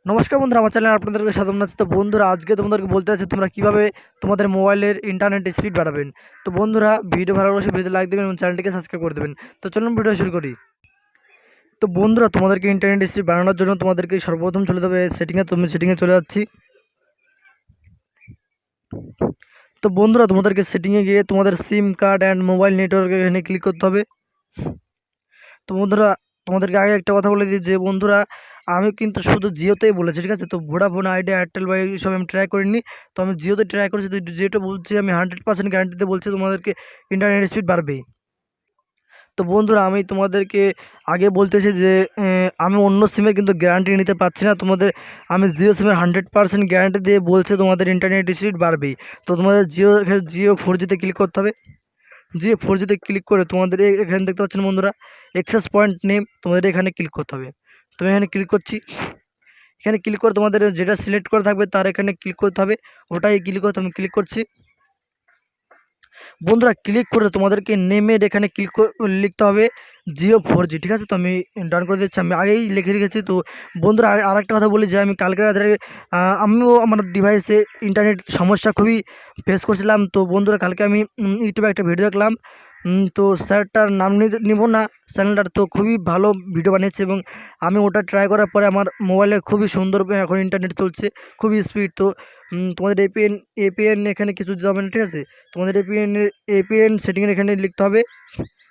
নমস্কার বন্ধুরা, আমার চ্যানেলে আপনাদেরকে স্বাগত জানাচ্ছি। তো বন্ধুরা, আজকে তোমাদেরকে বলতে চাচ্ছি তোমরা কিভাবে তোমাদের মোবাইলের ইন্টারনেট স্পিড বাড়াবেন। তো বন্ধুরা, ভিডিও ভালো লাগলে ভিডিও লাইক দেবেন এবং চ্যানেলটিকে সাবস্ক্রাইব করে দেবেন। তো চলুন ভিডিও শুরু করি। তো বন্ধুরা, তোমাদেরকে ইন্টারনেট স্পিড বাড়ানোর জন্য তোমাদেরকে সর্বপ্রথম চলে যাবে সেটিংয়ে। তুমি সেটিংয়ে চলে যাচ্ছি। তো বন্ধুরা, তোমাদেরকে সেটিংয়ে গিয়ে তোমাদের সিম কার্ড অ্যান্ড মোবাইল নেটওয়ার্ক এখানে ক্লিক করতে হবে। তো বন্ধুরা, তোমাদেরকে আগে একটা কথা বলে দিই যে বন্ধুরা, আমি কিন্তু শুধু জিওতেই বলেছি, ঠিক আছে। তো ভোডাফোন, আইডিয়া, এয়ারটেল বা এইসব আমি ট্রাই করিনি। তো আমি জিওতে ট্রাই করেছি। তো জিওটা বলছি, আমি 100% গ্যারান্টিতে বলছি তোমাদেরকে ইন্টারনেট স্পিড বাড়বেই। তো বন্ধুরা, আমি তোমাদেরকে আগে বলতেছি যে আমি অন্য সিমের কিন্তু গ্যারান্টি নিতে পারছি না তোমাদের। আমি জিও সিমের 100% গ্যারান্টি দিয়ে বলছি তোমাদের ইন্টারনেট স্পিড বাড়বেই। তো তোমাদের জিও 4Gতে ক্লিক করতে হবে। জিও 4Gতে ক্লিক করে তোমাদের এখানে দেখতে পাচ্ছেন বন্ধুরা, অ্যাক্সেস পয়েন্ট নেম, তোমাদের এখানে ক্লিক করতে হবে। তুমি এখানে ক্লিক করছি। এখানে ক্লিক করে তোমাদের যেটা সিলেক্ট করা থাকবে তার এখানে ক্লিক করতে হবে। ওটাই ক্লিক করতে আমি ক্লিক করছি। বন্ধুরা, ক্লিক করে তোমাদেরকে নেমের এখানে লিখতে হবে জিও 4G, ঠিক আছে। তো আমি ডান করে দিচ্ছি, আমি আগেই লিখে রেখেছি। তো বন্ধুরা, আর একটা কথা বলি যে আমি কালকে রাত্রে আমিও আমার ডিভাইসে ইন্টারনেট সমস্যা খুবই ফেস করছিলাম। তো বন্ধুরা, কালকে আমি ইউটিউবে একটা ভিডিও দেখলাম। তো স্যারটার নাম নিব না, চ্যানেলটার তো খুবই ভালো ভিডিও বানিয়েছে এবং আমি ওটা ট্রাই করার পরে আমার মোবাইলে খুবই সুন্দর এখন ইন্টারনেট চলছে, খুবই স্পিড। তো তোমাদের এপিএন এখানে কিছু দিতে হবে না, ঠিক আছে। তোমাদের এপিএন সেটিংয়ের এখানে লিখতে হবে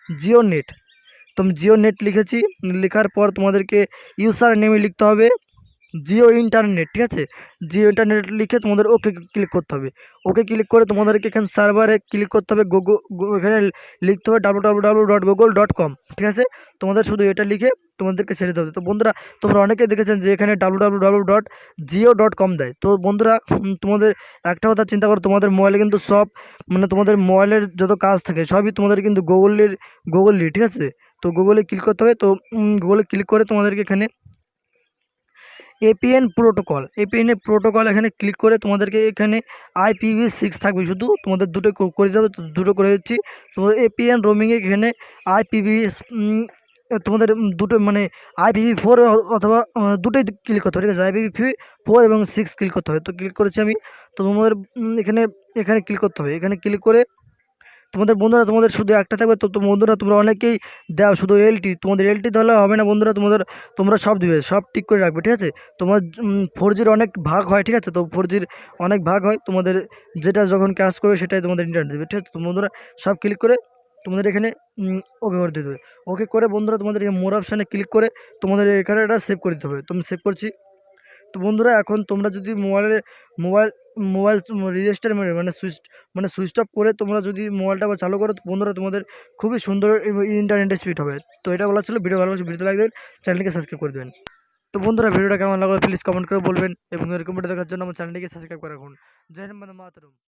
জিও নেট। তো আমি জিও নেট লিখেছি। লেখার পর তোমাদেরকে ইউজার নেমে লিখতে হবে জিও ইন্টারনেট, ঠিক আছে। জিও ইন্টারনেট লিখে তোমাদের ওকে ক্লিক করতে হবে। ওকে ক্লিক করে তোমাদেরকে এখানে সার্ভারে ক্লিক করতে হবে। এখানে লিখতে হবে www.google.com, ঠিক আছে। তোমাদের শুধু এটা লিখে তোমাদেরকে ছেড়ে দিতে হবে। তো বন্ধুরা, তোমরা অনেকে দেখেছেন যে এখানে www.jio.com দেয়। তো বন্ধুরা, তোমাদের একটা কথা চিন্তা করো, তোমাদের মোবাইলে কিন্তু সব তোমাদের মোবাইলের যত কাজ থাকে সবই তোমাদের কিন্তু গুগলের, ঠিক আছে। তো গুগলে ক্লিক করতে হবে। তো গুগলে ক্লিক করে তোমাদেরকে এখানে এপিএন প্রোটোকল এখানে ক্লিক করে তোমাদেরকে এখানে IPv6 থাকবে, শুধু তোমাদের দুটো করে দিতে হবে। তো দুটো করে দিচ্ছি। তো এপিএন রোমিংয়ে এখানে IPv তোমাদের দুটো IPv4 অথবা দুটোই ক্লিক করতে হবে, ঠিক আছে। IPv4 এবং 6 ক্লিক করতে হবে। তো ক্লিক করেছি আমি। তো তোমাদের এখানে এখানে ক্লিক করতে হবে। এখানে ক্লিক করে তোমাদের বন্ধুরা, তোমাদের শুধু একটা থাকবে। তো বন্ধুরা, তোমরা অনেকেই দাও শুধু এলটি, তোমাদের এলটি ধরলে হবে না বন্ধুরা। তোমরা সব দিবে, সব ঠিক করে রাখবে, ঠিক আছে। তোমার 4Gর অনেক ভাগ হয়, ঠিক আছে। তো 4Gর অনেক ভাগ হয়, তোমাদের যেটা যখন কাজ করবে সেটাই তোমাদের ইন্টারনেট দেবে, ঠিক আছে। তো বন্ধুরা, সব ক্লিক করে তোমাদের এখানে ওকে করে দিতে হবে। ওকে করে বন্ধুরা, তোমাদের এই মোর অপশানে ক্লিক করে তোমাদের এখানে এটা সেভ করে দিতে হবে। তো আমি সেভ করছি। তো বন্ধুরা, এখন তোমরা যদি mobile mobile register switch off করে তোমরা যদি মোবাইলটা আবার চালু করো, তো বন্ধুরা তোমাদের খুবই সুন্দর ইন্টারনেট স্পিড হবে। তো এটা বলা ছিল। ভিডিও ভালো লাগলে ভিডিওতে লাইক দেবেন, চ্যানেলটিকে সাবস্ক্রাইব করে দেবেন। তো বন্ধুরা, ভিডিওটা কেমন লাগলো প্লিজ কমেন্ট করে বলবেন এবং এরকম ভিডিও দেখার জন্য আমার চ্যানেলটিকে সাবস্ক্রাইব করে রাখুন। জয় হিন্দ, বন্দে মাতরম।